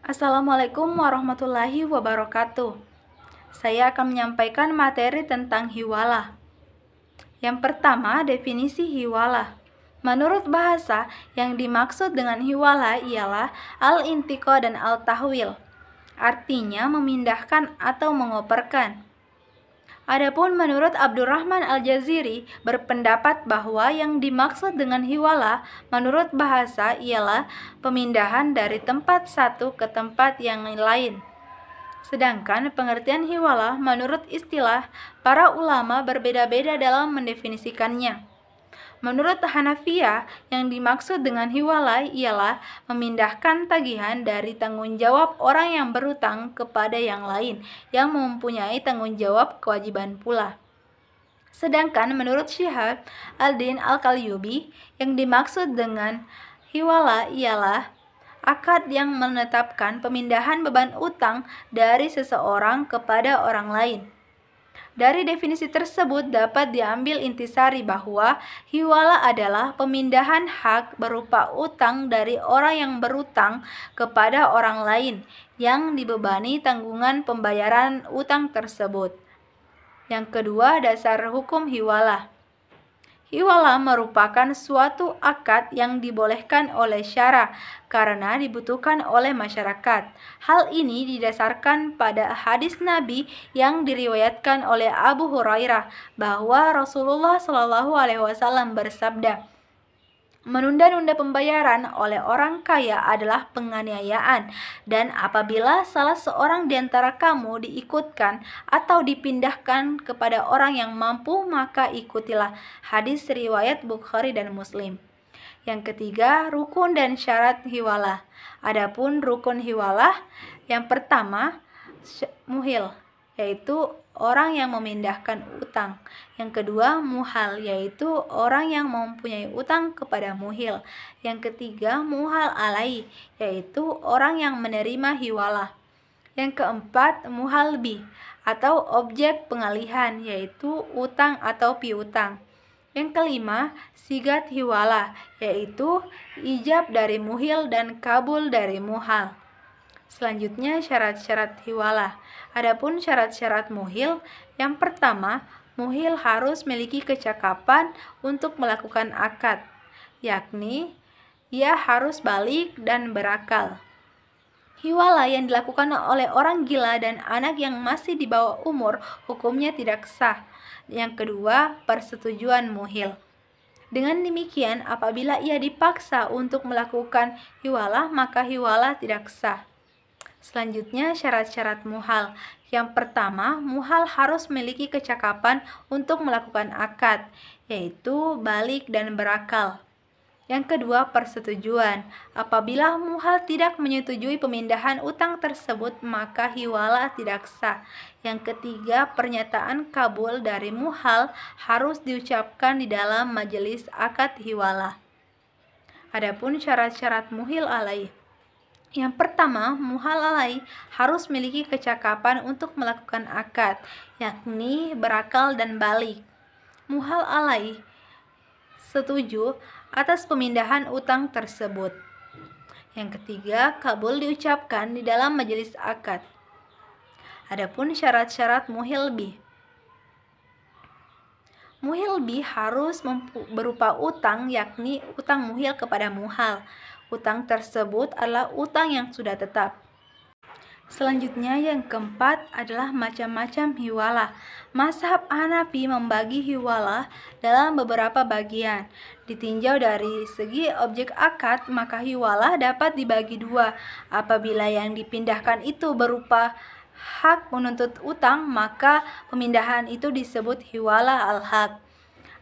Assalamualaikum warahmatullahi wabarakatuh. Saya akan menyampaikan materi tentang hiwalah. Yang pertama, definisi hiwalah. Menurut bahasa, yang dimaksud dengan hiwalah ialah al-intiqa dan al-tahwil. Artinya memindahkan atau mengoperkan. Adapun menurut Abdurrahman Al-Jaziri berpendapat bahwa yang dimaksud dengan hiwalah menurut bahasa ialah pemindahan dari tempat satu ke tempat yang lain. Sedangkan pengertian hiwalah menurut istilah para ulama berbeda-beda dalam mendefinisikannya. Menurut Hanafiyah, yang dimaksud dengan hiwalah ialah memindahkan tagihan dari tanggung jawab orang yang berutang kepada yang lain yang mempunyai tanggung jawab kewajiban pula. Sedangkan menurut Syihab Al-Din Al-Qalyubi, yang dimaksud dengan hiwalah ialah akad yang menetapkan pemindahan beban utang dari seseorang kepada orang lain. Dari definisi tersebut dapat diambil intisari bahwa hiwalah adalah pemindahan hak berupa utang dari orang yang berutang kepada orang lain yang dibebani tanggungan pembayaran utang tersebut. Yang kedua, dasar hukum hiwalah. Hiwalah merupakan suatu akad yang dibolehkan oleh syara karena dibutuhkan oleh masyarakat. Hal ini didasarkan pada hadis Nabi yang diriwayatkan oleh Abu Hurairah bahwa Rasulullah SAW bersabda, menunda-nunda pembayaran oleh orang kaya adalah penganiayaan, dan apabila salah seorang di antara kamu diikutkan atau dipindahkan kepada orang yang mampu, maka ikutilah. Hadis riwayat Bukhari dan Muslim. Yang ketiga, rukun dan syarat hiwalah. Adapun rukun hiwalah, yang pertama, muhil, yaitu orang yang memindahkan utang. Yang kedua, muhal, yaitu orang yang mempunyai utang kepada muhil. Yang ketiga, muhal alai, yaitu orang yang menerima hiwalah. Yang keempat, muhal bih, atau objek pengalihan, yaitu utang atau piutang. Yang kelima, sigat hiwalah, yaitu ijab dari muhil dan kabul dari muhal. Selanjutnya, syarat-syarat hiwalah. Adapun syarat-syarat muhil, yang pertama, muhil harus memiliki kecakapan untuk melakukan akad, yakni ia harus balik dan berakal. Hiwalah yang dilakukan oleh orang gila dan anak yang masih di bawah umur hukumnya tidak sah. Yang kedua, persetujuan muhil. Dengan demikian, apabila ia dipaksa untuk melakukan hiwalah, maka hiwalah tidak sah. Selanjutnya, syarat-syarat muhal. Yang pertama, muhal harus memiliki kecakapan untuk melakukan akad, yaitu balik dan berakal. Yang kedua, persetujuan. Apabila muhal tidak menyetujui pemindahan utang tersebut, maka hiwalah tidak sah. Yang ketiga, pernyataan kabul dari muhal harus diucapkan di dalam majelis akad hiwalah. Adapun syarat-syarat muhil alai. Yang pertama, muhal alai harus memiliki kecakapan untuk melakukan akad, yakni berakal dan balik. Muhal alai setuju atas pemindahan utang tersebut. Yang ketiga, kabul diucapkan di dalam majelis akad. Adapun syarat-syarat muhil bih. Muhil bih harus berupa utang, yakni utang muhil kepada muhal. Utang tersebut adalah utang yang sudah tetap. Selanjutnya, yang keempat adalah macam-macam hiwalah. Mazhab Hanafi membagi hiwalah dalam beberapa bagian. Ditinjau dari segi objek akad, maka hiwalah dapat dibagi dua. Apabila yang dipindahkan itu berupa hak menuntut utang, maka pemindahan itu disebut hiwalah al-haq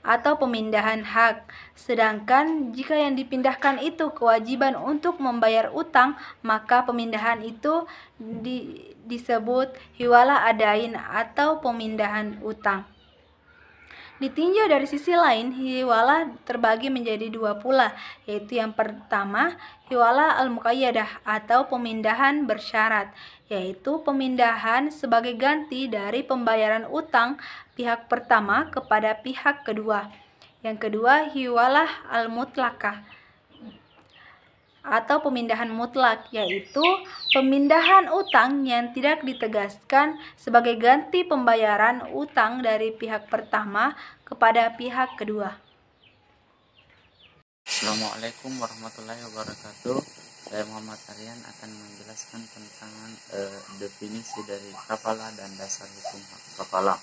atau pemindahan hak. Sedangkan jika yang dipindahkan itu kewajiban untuk membayar utang, maka pemindahan itu disebut hiwalah adain atau pemindahan utang. Ditinjau dari sisi lain, hiwalah terbagi menjadi dua pula, yaitu yang pertama, hiwalah al-muqayyadah atau pemindahan bersyarat, yaitu pemindahan sebagai ganti dari pembayaran utang pihak pertama kepada pihak kedua. Yang kedua, hiwalah al-mutlaqah atau pemindahan mutlak, yaitu pemindahan utang yang tidak ditegaskan sebagai ganti pembayaran utang dari pihak pertama kepada pihak kedua. Assalamualaikum warahmatullahi wabarakatuh. Saya Muhammad Aryan akan menjelaskan tentang definisi dari kafalah dan dasar hukum kafalah.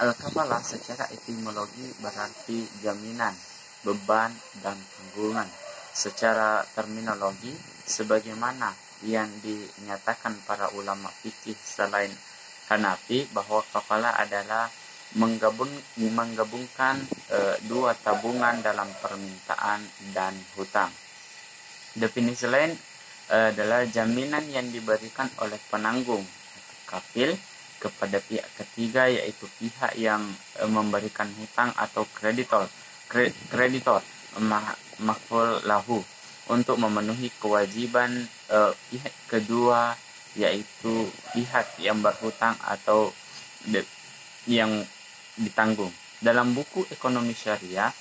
Al-kafalah secara etimologi berarti jaminan, beban, dan tanggungan. Secara terminologi, sebagaimana yang dinyatakan para ulama fikih selain Hanafi, bahwa kafalah adalah menggabungkan dua tabungan dalam permintaan dan hutang. Definisi lain adalah jaminan yang diberikan oleh penanggung atau kafil kepada pihak ketiga, yaitu pihak yang memberikan hutang atau kreditor maf'ul lahu, untuk memenuhi kewajiban pihak kedua, yaitu pihak yang berhutang atau yang ditanggung. Dalam buku Ekonomi Syariah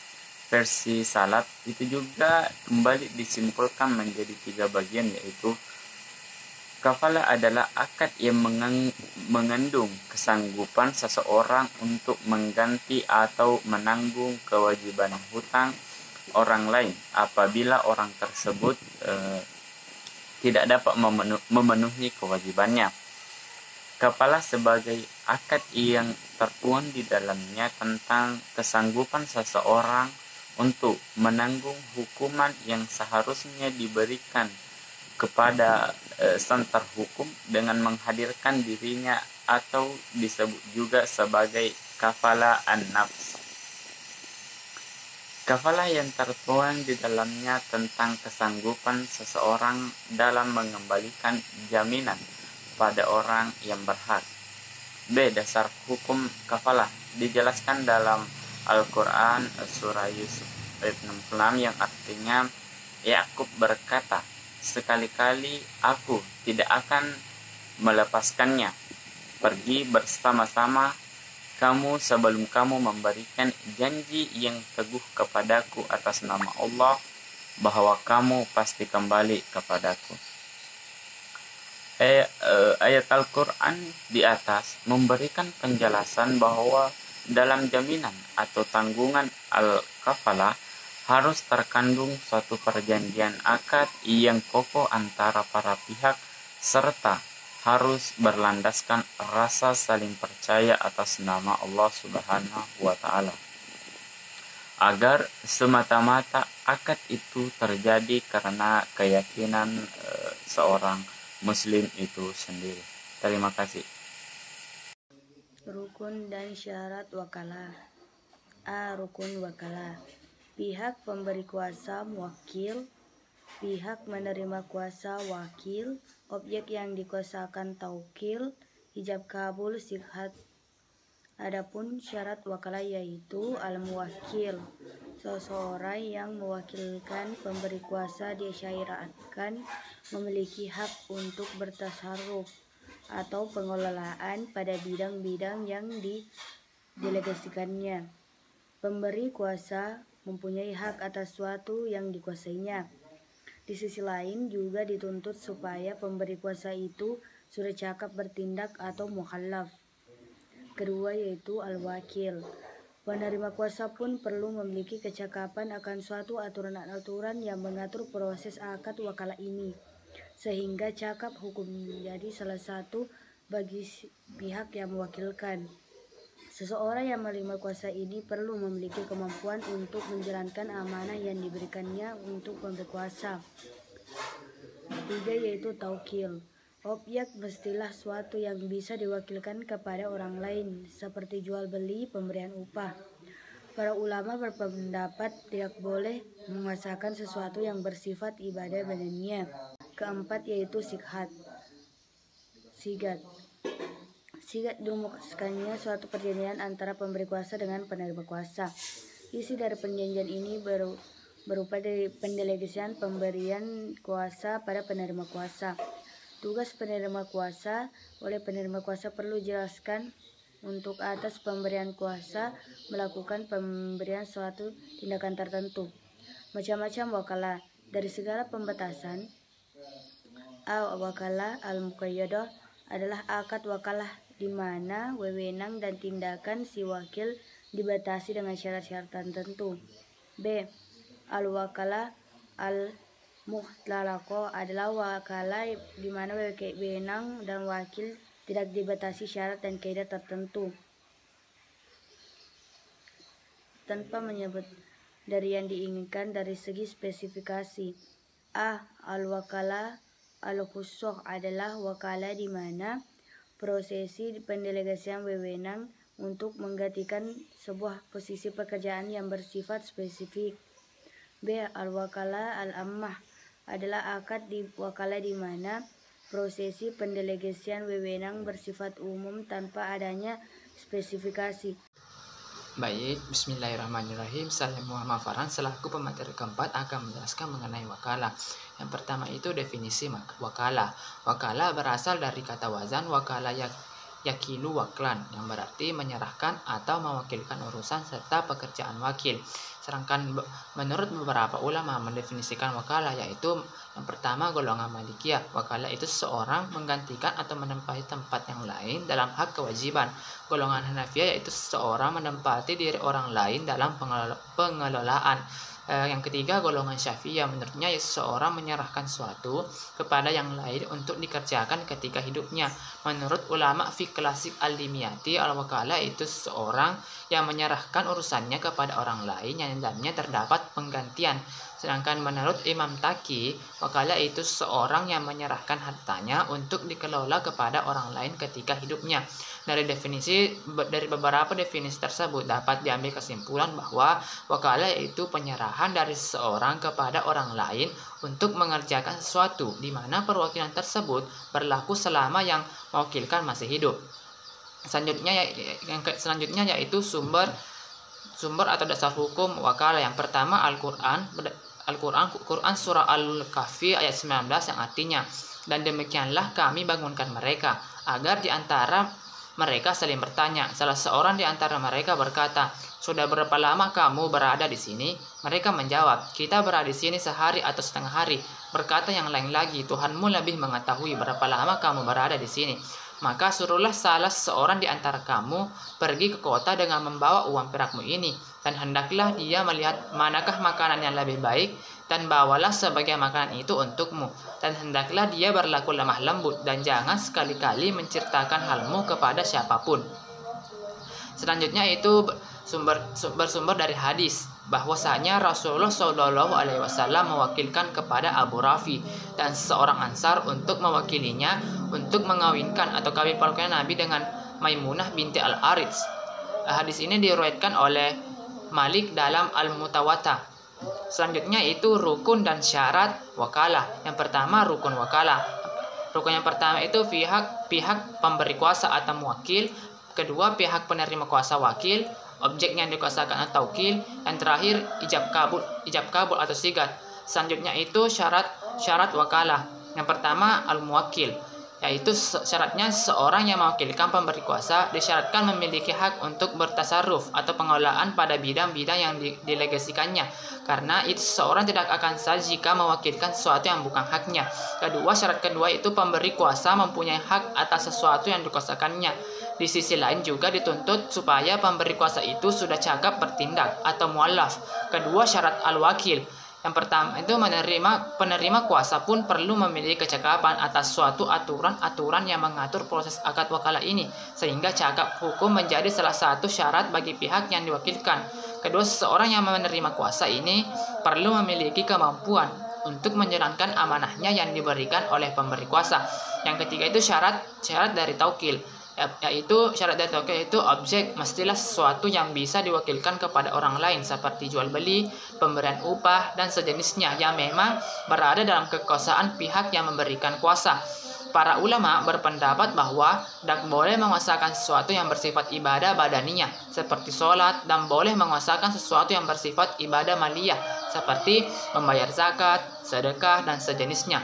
versi Salat itu juga kembali disimpulkan menjadi 3 bagian, yaitu kafalah adalah akad yang mengandung kesanggupan seseorang untuk mengganti atau menanggung kewajiban hutang orang lain apabila orang tersebut tidak dapat memenuhi kewajibannya. Kafalah sebagai akad yang tertuang di dalamnya tentang kesanggupan seseorang untuk menanggung hukuman yang seharusnya diberikan kepada sang terhukum dengan menghadirkan dirinya, atau disebut juga sebagai kafalah an-nafs. Kafalah yang tertuang di dalamnya tentang kesanggupan seseorang dalam mengembalikan jaminan pada orang yang berhak. B. Dasar hukum kafalah dijelaskan dalam Al-Quran surah Yusuf ayat 66 yang artinya, Yakub berkata, sekali-kali aku tidak akan melepaskannya. Pergi bersama-sama kamu sebelum kamu memberikan janji yang teguh kepadaku atas nama Allah bahwa kamu pasti kembali kepadaku. Ayat Al-Quran di atas memberikan penjelasan bahwa dalam jaminan atau tanggungan al-kafalah harus terkandung suatu perjanjian akad yang kokoh antara para pihak, serta harus berlandaskan rasa saling percaya atas nama Allah Subhanahu wa Ta'ala, agar semata-mata akad itu terjadi karena keyakinan seorang Muslim itu sendiri. Terima kasih. Rukun dan syarat wakalah. A. Rukun wakalah. Pihak pemberi kuasa muwakil, pihak menerima kuasa wakil, objek yang dikuasakan taukil, ijab kabul sikhat. Adapun syarat wakalah yaitu al-muwakil, seseorang yang mewakilkan pemberi kuasa disyariatkan memiliki hak untuk bertasarruf atau pengelolaan pada bidang-bidang yang didelegasikannya. Pemberi kuasa mempunyai hak atas suatu yang dikuasainya. Di sisi lain juga dituntut supaya pemberi kuasa itu sudah cakap bertindak atau mukhallaf. Kedua yaitu al-wakil. Penerima kuasa pun perlu memiliki kecakapan akan suatu aturan-aturan yang mengatur proses akad wakalah ini, sehingga cakap hukum menjadi salah satu bagi pihak yang mewakilkan. Seseorang yang menerima kuasa ini perlu memiliki kemampuan untuk menjalankan amanah yang diberikannya untuk pemberi kuasa. Tiga yaitu taukil. Objek mestilah suatu yang bisa diwakilkan kepada orang lain, seperti jual beli, pemberian upah. Para ulama berpendapat tidak boleh menguasakan sesuatu yang bersifat ibadah badannya. Keempat yaitu sigat. Sigat dirumuskannya suatu perjanjian antara pemberi kuasa dengan penerima kuasa. Isi dari perjanjian ini berupa dari pendelegasian pemberian kuasa pada penerima kuasa. Tugas penerima kuasa oleh penerima kuasa perlu jelaskan untuk atas pemberian kuasa melakukan pemberian suatu tindakan tertentu. Macam-macam wakalah, Dari segala pembatasan, wakalah al-muqayyadah adalah akad wakalah di mana wewenang dan tindakan si wakil dibatasi dengan syarat-syarat tertentu. B. Al-wakalah al-mutlaqah adalah wakalah di mana wewenang dan wakil tidak dibatasi syarat dan kaidah tertentu tanpa menyebut dari yang diinginkan dari segi spesifikasi. A. Al-wakalah al-khusuh adalah wakalah di mana prosesi pendelegasian wewenang untuk menggantikan sebuah posisi pekerjaan yang bersifat spesifik. B. Al-wakalah al-ammah adalah akad di wakalah di mana prosesi pendelegasian wewenang bersifat umum tanpa adanya spesifikasi. Baik, bismillahirrahmanirrahim. Saya Muhammad Farhan selaku pemateri keempat akan menjelaskan mengenai wakalah. Yang pertama itu definisi wakalah. Wakalah berasal dari kata wazan wakalah yakilu waklan, yang berarti menyerahkan atau mewakilkan urusan serta pekerjaan wakil. Sedangkan menurut beberapa ulama mendefinisikan wakalah yaitu yang pertama golongan Malikiyah. Wakalah itu seseorang menggantikan atau menempati tempat yang lain dalam hak kewajiban. Golongan Hanafiyah yaitu seseorang menempati diri orang lain dalam pengelolaan. Yang ketiga golongan Syafi'iyah, menurutnya seseorang menyerahkan sesuatu kepada yang lain untuk dikerjakan ketika hidupnya. Menurut ulama fiqh klasik al-Dimyati, al-wakalah itu seseorang yang menyerahkan urusannya kepada orang lain yang dalamnya terdapat penggantian. Sedangkan menurut Imam Taqi, wakalah itu seseorang yang menyerahkan hartanya untuk dikelola kepada orang lain ketika hidupnya. Dari beberapa definisi tersebut dapat diambil kesimpulan bahwa wakalah itu penyerahan dari seseorang kepada orang lain untuk mengerjakan sesuatu, di mana perwakilan tersebut berlaku selama yang mewakilkan masih hidup. Selanjutnya yaitu sumber atau dasar hukum wakalah. Yang pertama Quran surah Al-Kahfi ayat 19 yang artinya, dan demikianlah kami bangunkan mereka agar di antara mereka saling bertanya. Salah seorang di antara mereka berkata, "Sudah berapa lama kamu berada di sini?" Mereka menjawab, "Kita berada di sini sehari atau setengah hari." Berkata yang lain lagi, "Tuhanmu lebih mengetahui berapa lama kamu berada di sini. Maka suruhlah salah seorang di antara kamu pergi ke kota dengan membawa uang perakmu ini, dan hendaklah dia melihat manakah makanan yang lebih baik, dan bawalah sebagian makanan itu untukmu. Dan hendaklah dia berlaku lemah lembut, dan jangan sekali-kali menceritakan halmu kepada siapapun." Selanjutnya itu bersumber dari hadis bahwasanya Rasulullah SAW mewakilkan kepada Abu Rafi dan seorang Ansar untuk mewakilinya untuk mengawinkan atau kawin perkawinan Nabi dengan Maimunah binti Al-Arits. Hadis ini diriwayatkan oleh Malik dalam Al-Mutawatta. Selanjutnya itu rukun dan syarat wakalah. Yang pertama rukun wakalah. Rukun yang pertama itu pihak pemberi kuasa atau muwakil, kedua pihak penerima kuasa wakil, objek yang dikuasakan atau wakil, dan terakhir ijab kabul atau sigat. Selanjutnya itu syarat wakalah. Yang pertama al-muwakil, yaitu syaratnya seorang yang mewakilkan pemberi kuasa disyaratkan memiliki hak untuk bertasarruf atau pengelolaan pada bidang-bidang yang didelegasikannya, karena itu seorang tidak akan sah jika mewakilkan sesuatu yang bukan haknya. Syarat kedua itu pemberi kuasa mempunyai hak atas sesuatu yang dikuasakannya. Di sisi lain juga dituntut supaya pemberi kuasa itu sudah cakap bertindak atau mualaf. Kedua, syarat al-wakil. Yang pertama itu penerima kuasa pun perlu memiliki kecakapan atas suatu aturan yang mengatur proses akad wakalah ini, sehingga cakap hukum menjadi salah satu syarat bagi pihak yang diwakilkan. Kedua, seseorang yang menerima kuasa ini perlu memiliki kemampuan untuk menjalankan amanahnya yang diberikan oleh pemberi kuasa. Yang ketiga itu syarat dari taukil, yaitu syarat dari taukil itu objek mestilah sesuatu yang bisa diwakilkan kepada orang lain seperti jual beli, pemberian upah, dan sejenisnya yang memang berada dalam kekuasaan pihak yang memberikan kuasa. Para ulama berpendapat bahwa tidak boleh menguasakan sesuatu yang bersifat ibadah badaniyah seperti sholat, dan boleh menguasakan sesuatu yang bersifat ibadah maliyah seperti membayar zakat, sedekah, dan sejenisnya.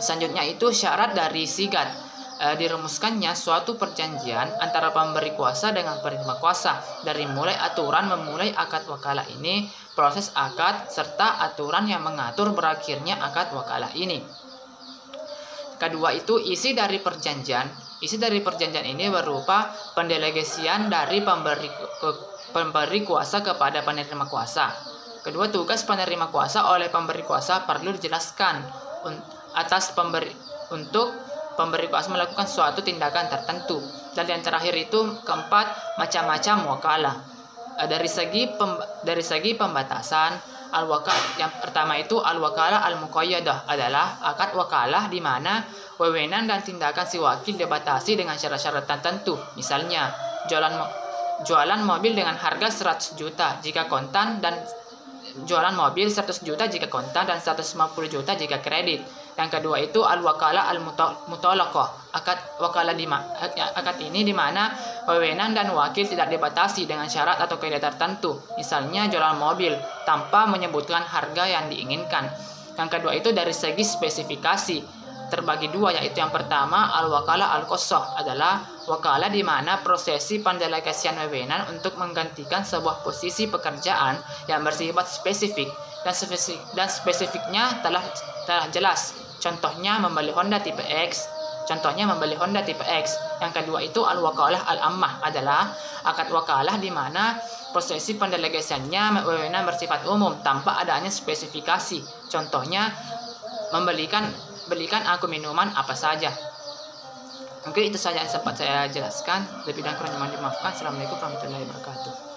Selanjutnya itu syarat dari sigat. dirumuskannya suatu perjanjian antara pemberi kuasa dengan penerima kuasa, dari mulai aturan memulai akad wakalah ini, proses akad, serta aturan yang mengatur berakhirnya akad wakalah ini. Kedua itu isi dari perjanjian. Isi dari perjanjian ini berupa pendelegasian dari pemberi kuasa kepada penerima kuasa. Kedua, tugas penerima kuasa oleh pemberi kuasa perlu dijelaskan untuk pemberi kuasa melakukan suatu tindakan tertentu. Dan yang terakhir itu keempat, macam-macam wakalah. Dari segi pembatasan, yang pertama itu al-wakalah al-muqayyadah adalah akad wakalah di mana wewenang dan tindakan si wakil dibatasi dengan syarat-syarat tertentu. Misalnya, jualan mobil dengan harga 100 juta jika kontan, dan jualan mobil 100 juta jika kontan dan 150 juta jika kredit. Yang kedua itu al-wakalah al-mutalaqah. Akad ini di mana wewenang dan wakil tidak dibatasi dengan syarat atau kaidah tertentu. Misalnya jualan mobil tanpa menyebutkan harga yang diinginkan. Yang kedua itu dari segi spesifikasi terbagi dua, yaitu yang pertama al-wakalah al-khossah adalah wakalah di mana prosesi pendelegasian wewenang untuk menggantikan sebuah posisi pekerjaan yang bersifat spesifik dan spesifiknya telah jelas. Contohnya membeli Honda tipe X. Yang kedua itu al-wakalah al-ammah adalah akad wakalah di mana prosesi pendelegasiannya wewenang bersifat umum tanpa adanya spesifikasi. Contohnya belikan aku minuman apa saja. Mungkin itu saja yang sempat saya jelaskan. Lebih dan kurangnya mohon dimaafkan. Assalamualaikum warahmatullahi wabarakatuh.